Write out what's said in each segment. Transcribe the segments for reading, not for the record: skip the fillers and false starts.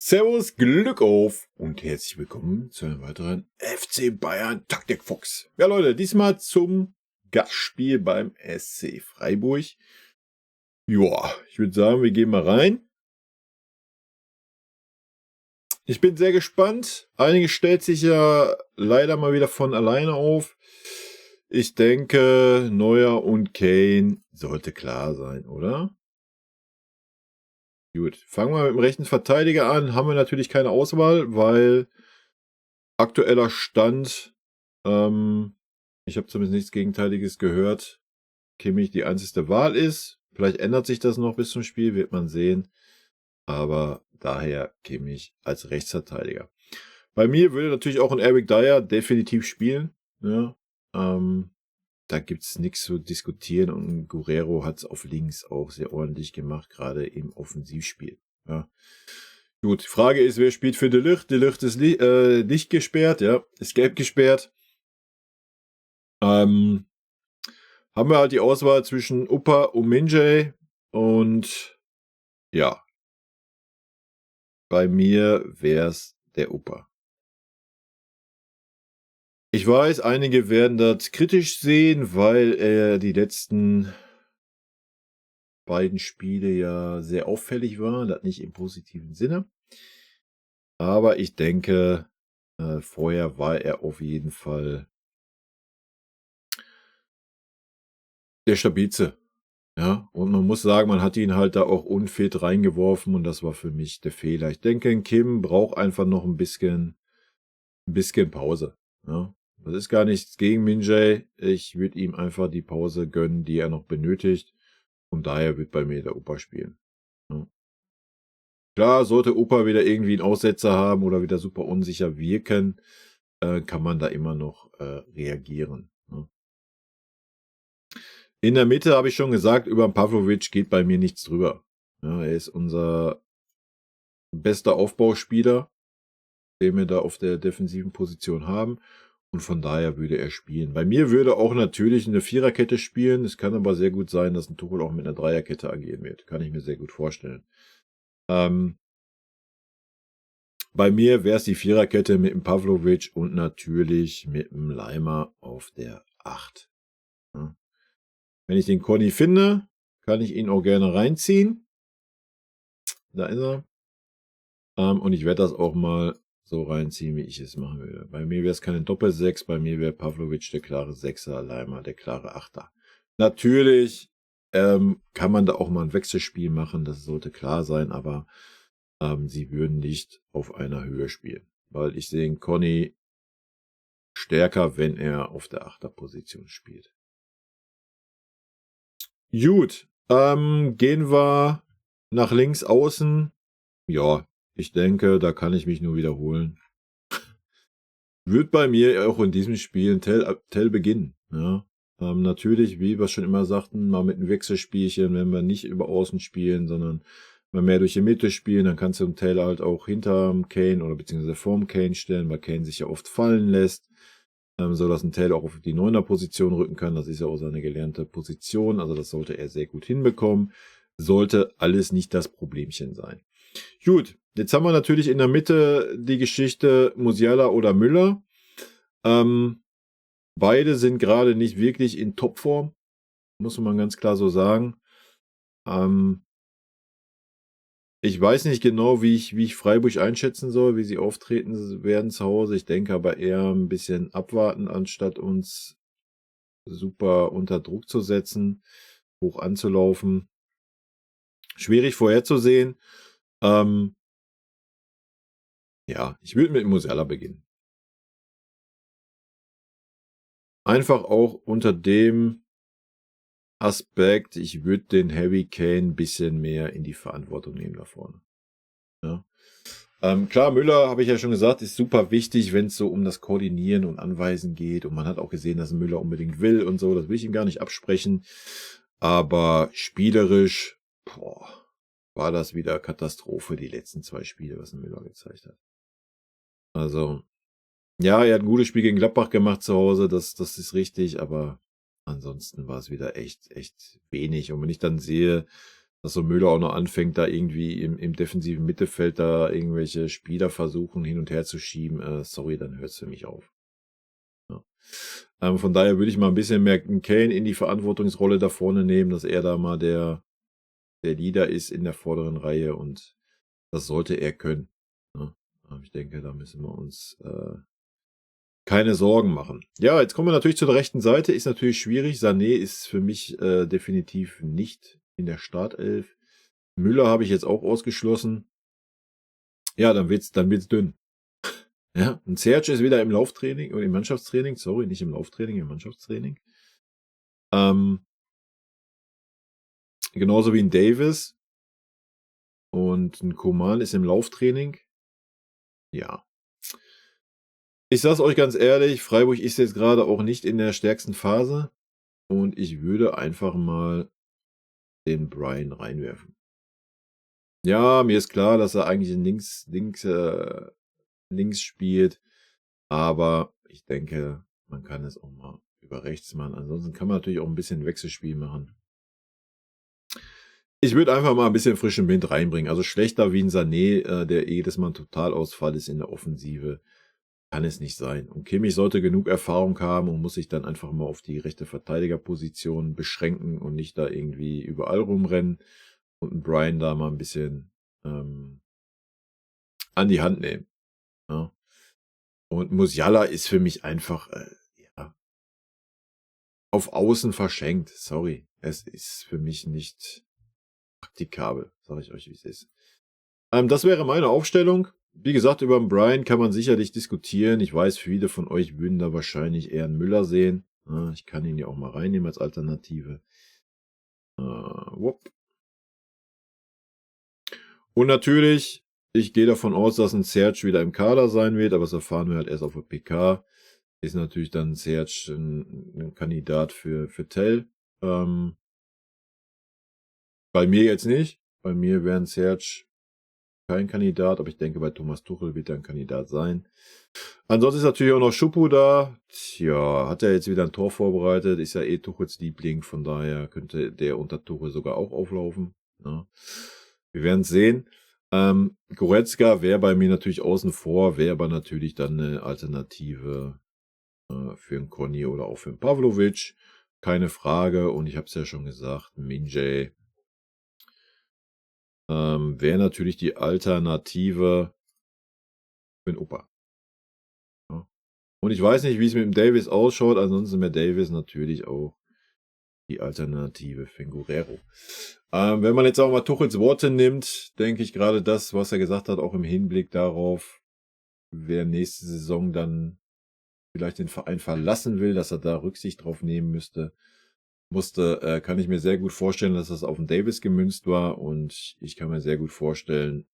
Servus, Glück auf und herzlich willkommen zu einem weiteren FC Bayern Taktik Fuchs. Ja Leute, diesmal zum Gastspiel beim SC Freiburg. Ja, ich würde sagen, wir gehen mal rein. Ich bin sehr gespannt. Einiges stellt sich ja leider mal wieder von alleine auf. Ich denke, Neuer und Kane sollte klar sein, oder? Gut, fangen wir mit dem rechten Verteidiger an. Haben wir natürlich keine Auswahl, weil aktueller Stand, ich habe zumindest nichts Gegenteiliges gehört, Kimmich die einzige Wahl ist. Vielleicht ändert sich das noch bis zum Spiel, wird man sehen. Aber daher Kimmich als Rechtsverteidiger. Bei mir würde natürlich auch ein Eric Dyer definitiv spielen. Ja, da gibt es nichts zu diskutieren und Guerrero hat es auf links auch sehr ordentlich gemacht, gerade im Offensivspiel. Ja. Gut, die Frage ist, wer spielt für De Ligt? De Ligt ist nicht gesperrt, ja, ist gelb gesperrt. Haben wir halt die Auswahl zwischen Upa und Minjay und ja, bei mir wär's der Upa. Ich weiß, einige werden das kritisch sehen, weil er die letzten beiden Spiele ja sehr auffällig war, das nicht im positiven Sinne. Aber ich denke, vorher war er auf jeden Fall der stabilste. Ja, und man muss sagen, man hat ihn halt da auch unfit reingeworfen und das war für mich der Fehler. Ich denke, Kim braucht einfach noch ein bisschen Pause. Ja. Das ist gar nichts gegen Minjay. Ich würde ihm einfach die Pause gönnen, die er noch benötigt. Und daher wird bei mir der Opa spielen. Ja. Klar, sollte Opa wieder irgendwie einen Aussetzer haben oder wieder super unsicher wirken, kann man da immer noch reagieren. Ne? In der Mitte habe ich schon gesagt, über Pavlovic geht bei mir nichts drüber. Ja, er ist unser bester Aufbauspieler, den wir da auf der defensiven Position haben. Und von daher würde er spielen. Bei mir würde auch natürlich eine Viererkette spielen. Es kann aber sehr gut sein, dass ein Tuchel auch mit einer Dreierkette agieren wird. Kann ich mir sehr gut vorstellen. Bei mir wäre es die Viererkette mit dem Pavlovic und natürlich mit dem Leimer auf der 8. Ja. Wenn ich den Conny finde, kann ich ihn auch gerne reinziehen. Da ist er. Und ich werde das auch mal so reinziehen, wie ich es machen würde. Bei mir wäre es keine Doppel-6, bei mir wäre Pavlovic der klare Sechser, Leimer der klare Achter. Natürlich kann man da auch mal ein Wechselspiel machen, das sollte klar sein, aber sie würden nicht auf einer Höhe spielen. Weil ich sehe Conny stärker, wenn er auf der Achterposition spielt. Gut, gehen wir nach links außen. Ja, ich denke, da kann ich mich nur wiederholen. Wird bei mir auch in diesem Spiel Tell beginnen. Ja. Natürlich, wie wir schon immer sagten, mal mit einem Wechselspielchen, wenn wir nicht über Außen spielen, sondern mal mehr durch die Mitte spielen, dann kannst du einen Tell halt auch hinterm Kane oder beziehungsweise vorm Kane stellen, weil Kane sich ja oft fallen lässt, so dass ein Tell auch auf die 9er-Position rücken kann. Das ist ja auch seine gelernte Position, also das sollte er sehr gut hinbekommen. Sollte alles nicht das Problemchen sein. Gut, jetzt haben wir natürlich in der Mitte die Geschichte Musiala oder Müller. Beide sind gerade nicht wirklich in Topform, muss man ganz klar so sagen. Ich weiß nicht genau, wie ich Freiburg einschätzen soll, wie sie auftreten werden zu Hause. Ich denke aber eher ein bisschen abwarten, anstatt uns super unter Druck zu setzen, hoch anzulaufen. Schwierig vorherzusehen. Ja, ich würde mit Musiala beginnen. Einfach auch unter dem Aspekt, ich würde den Harry Kane ein bisschen mehr in die Verantwortung nehmen da vorne. Ja. Klar, Müller, habe ich ja schon gesagt, ist super wichtig, wenn es so um das Koordinieren und Anweisen geht. Und man hat auch gesehen, dass Müller unbedingt will und so. Das will ich ihm gar nicht absprechen. Aber spielerisch, war das wieder Katastrophe, die letzten 2 Spiele, was Müller gezeigt hat. Also, ja, er hat ein gutes Spiel gegen Gladbach gemacht zu Hause, das ist richtig, aber ansonsten war es wieder echt wenig. Und wenn ich dann sehe, dass so Müller auch noch anfängt, da irgendwie im defensiven Mittelfeld da irgendwelche Spieler versuchen, hin und her zu schieben. Sorry, dann hört es für mich auf. Ja. Von daher würde ich mal ein bisschen mehr Kane in die Verantwortungsrolle da vorne nehmen, dass er da mal der Leader ist in der vorderen Reihe und das sollte er können. Ne? Ich denke, da müssen wir uns keine Sorgen machen. Ja, jetzt kommen wir natürlich zu der rechten Seite. Ist natürlich schwierig. Sané ist für mich definitiv nicht in der Startelf. Müller habe ich jetzt auch ausgeschlossen. Ja, dann wird's dünn. Ja, und Serge ist wieder im Lauftraining oder im Mannschaftstraining. Sorry, nicht im Lauftraining, im Mannschaftstraining. Genauso wie ein Davis. Und ein Coman ist im Lauftraining. Ja. Ich sag's euch ganz ehrlich, Freiburg ist jetzt gerade auch nicht in der stärksten Phase. Und ich würde einfach mal den Brian reinwerfen. Ja, mir ist klar, dass er eigentlich in links spielt. Aber ich denke, man kann es auch mal über rechts machen. Ansonsten kann man natürlich auch ein bisschen Wechselspiel machen. Ich würde einfach mal ein bisschen frischen Wind reinbringen. Also schlechter wie ein Sané, der jedes Mal ein Totalausfall ist in der Offensive, kann es nicht sein. Und Kimmich sollte genug Erfahrung haben und muss sich dann einfach mal auf die rechte Verteidigerposition beschränken und nicht da irgendwie überall rumrennen und einen Brian da mal ein bisschen an die Hand nehmen. Ja. Und Musiala ist für mich einfach ja, auf Außen verschenkt. Sorry, es ist für mich nicht praktikabel, sage ich euch, wie es ist. Das wäre meine Aufstellung. Wie gesagt, über den Brian kann man sicherlich diskutieren. Ich weiß, viele von euch würden da wahrscheinlich eher einen Müller sehen. Ich kann ihn ja auch mal reinnehmen als Alternative. Wupp. Und natürlich, ich gehe davon aus, dass ein Serge wieder im Kader sein wird, aber das erfahren wir halt erst auf der PK. Ist natürlich dann Serge ein Kandidat für Tell. Bei mir jetzt nicht. Bei mir wäre ein Serge kein Kandidat, aber ich denke, bei Thomas Tuchel wird er ein Kandidat sein. Ansonsten ist natürlich auch noch Schuppu da. Tja, hat er jetzt wieder ein Tor vorbereitet, ist ja eh Tuchels Liebling, von daher könnte der unter Tuchel sogar auch auflaufen. Ja. Wir werden es sehen. Goretzka wäre bei mir natürlich außen vor, wäre aber natürlich dann eine Alternative für einen Conny oder auch für einen Pavlovic. Keine Frage. Und ich habe es ja schon gesagt, Minjay wäre natürlich die Alternative für den Opa. Ja. Und ich weiß nicht, wie es mit dem Davis ausschaut. Ansonsten wäre Davis natürlich auch die Alternative für Guerrero. Wenn man jetzt auch mal Tuchels Worte nimmt, denke ich gerade das, was er gesagt hat, auch im Hinblick darauf, wer nächste Saison dann vielleicht den Verein verlassen will, dass er da Rücksicht drauf nehmen musste, kann ich mir sehr gut vorstellen, dass das auf den Davis gemünzt war. Und ich kann mir sehr gut vorstellen,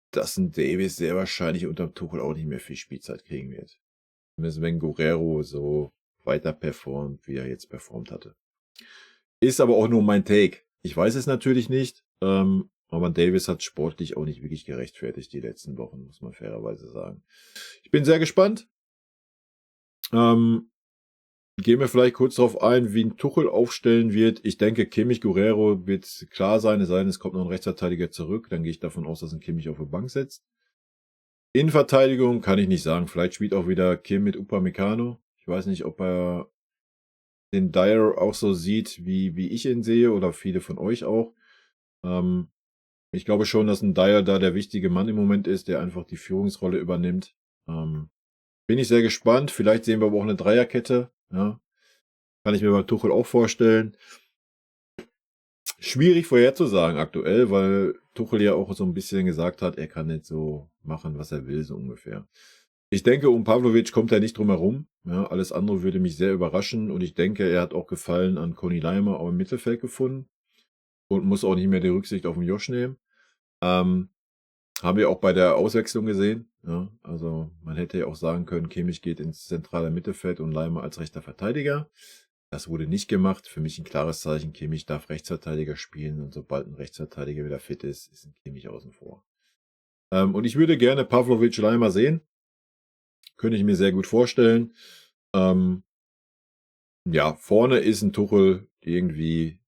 dass ein Davis sehr wahrscheinlich unter Tuchel auch nicht mehr viel Spielzeit kriegen wird. Zumindest wenn Guerrero so weiter performt, wie er jetzt performt hatte. Ist aber auch nur mein Take. Ich weiß es natürlich nicht, aber Davis hat sportlich auch nicht wirklich gerechtfertigt die letzten Wochen, muss man fairerweise sagen. Ich bin sehr gespannt. Gehen wir vielleicht kurz darauf ein, wie ein Tuchel aufstellen wird. Ich denke, Kimmich Guerrero wird klar sein, es sei denn, es kommt noch ein Rechtsverteidiger zurück. Dann gehe ich davon aus, dass ein Kimmich auf der Bank setzt. Innenverteidigung kann ich nicht sagen. Vielleicht spielt auch wieder Kim mit Upamecano. Ich weiß nicht, ob er den Dyer auch so sieht, wie ich ihn sehe oder viele von euch auch. Ich glaube schon, dass ein Dyer da der wichtige Mann im Moment ist, der einfach die Führungsrolle übernimmt. Bin ich sehr gespannt. Vielleicht sehen wir aber auch eine Dreierkette. Ja. Kann ich mir bei Tuchel auch vorstellen. Schwierig vorherzusagen aktuell, weil Tuchel ja auch so ein bisschen gesagt hat, er kann nicht so machen, was er will, so ungefähr. Ich denke, um Pavlovic kommt er nicht drum herum. Ja, alles andere würde mich sehr überraschen. Und ich denke, er hat auch Gefallen an Conny Leimer auch im Mittelfeld gefunden. Und muss auch nicht mehr die Rücksicht auf den Josh nehmen. Haben wir auch bei der Auswechslung gesehen. Ja, also man hätte ja auch sagen können, Kimmich geht ins zentrale Mittelfeld und Leimer als rechter Verteidiger. Das wurde nicht gemacht. Für mich ein klares Zeichen, Kimmich darf Rechtsverteidiger spielen. Und sobald ein Rechtsverteidiger wieder fit ist, ist ein Kimmich außen vor. Und ich würde gerne Pavlovic Leimer sehen. Könnte ich mir sehr gut vorstellen. Ja, vorne ist ein Tuchel irgendwie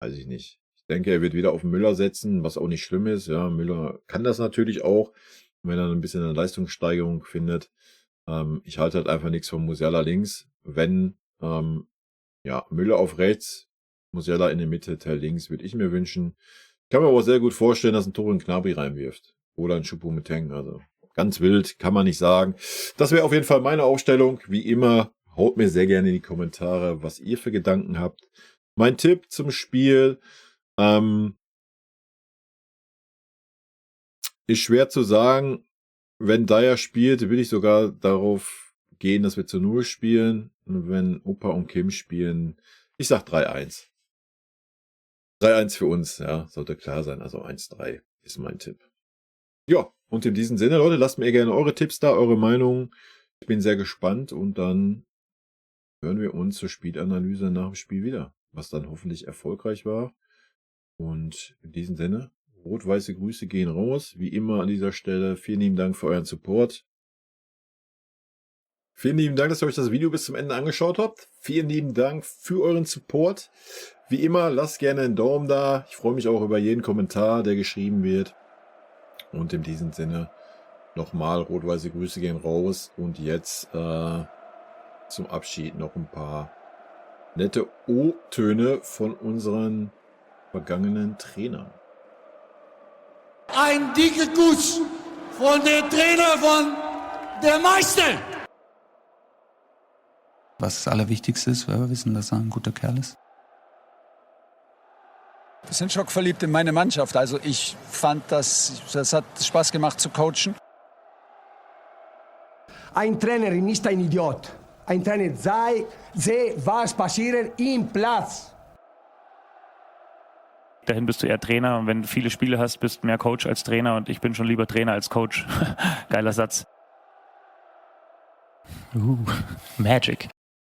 weiß ich nicht. Ich denke, er wird wieder auf Müller setzen, was auch nicht schlimm ist. Ja, Müller kann das natürlich auch, wenn er ein bisschen eine Leistungssteigerung findet. Ich halte halt einfach nichts von Musiala links. Wenn Müller auf rechts, Musiala in der Mitte, Tell links, würde ich mir wünschen. Ich kann mir aber auch sehr gut vorstellen, dass ein Torin Gnabry reinwirft. Oder ein Choupo-Moting. Also ganz wild, kann man nicht sagen. Das wäre auf jeden Fall meine Aufstellung. Wie immer, haut mir sehr gerne in die Kommentare, was ihr für Gedanken habt. Mein Tipp zum Spiel ist schwer zu sagen. Wenn Dyer spielt, will ich sogar darauf gehen, dass wir zu 0 spielen. Und wenn Opa und Kim spielen, ich sag 3-1. 3-1 für uns, ja, sollte klar sein. Also 1-3 ist mein Tipp. Ja, und in diesem Sinne, Leute, lasst mir gerne eure Tipps da, eure Meinung. Ich bin sehr gespannt und dann hören wir uns zur Spielanalyse nach dem Spiel wieder, was dann hoffentlich erfolgreich war. Und in diesem Sinne, rot-weiße Grüße gehen raus. Wie immer an dieser Stelle, vielen lieben Dank für euren Support. Vielen lieben Dank, dass ihr euch das Video bis zum Ende angeschaut habt. Vielen lieben Dank für euren Support. Wie immer, lasst gerne einen Daumen da. Ich freue mich auch über jeden Kommentar, der geschrieben wird. Und in diesem Sinne nochmal rot-weiße Grüße gehen raus. Und jetzt zum Abschied noch ein paar nette O-Töne von unseren vergangenen Trainern. Ein dicker Kuss von der Trainer von der Meister. Was das Allerwichtigste ist, weil wir wissen, dass er ein guter Kerl ist. Wir sind schockverliebt in meine Mannschaft. Also ich fand, das hat Spaß gemacht zu coachen. Ein Trainer ist ein Idiot. Ein Trainer sehe, was passiert im Platz. Dahin bist du eher Trainer und wenn du viele Spiele hast, bist du mehr Coach als Trainer und ich bin schon lieber Trainer als Coach. Geiler Satz. Magic.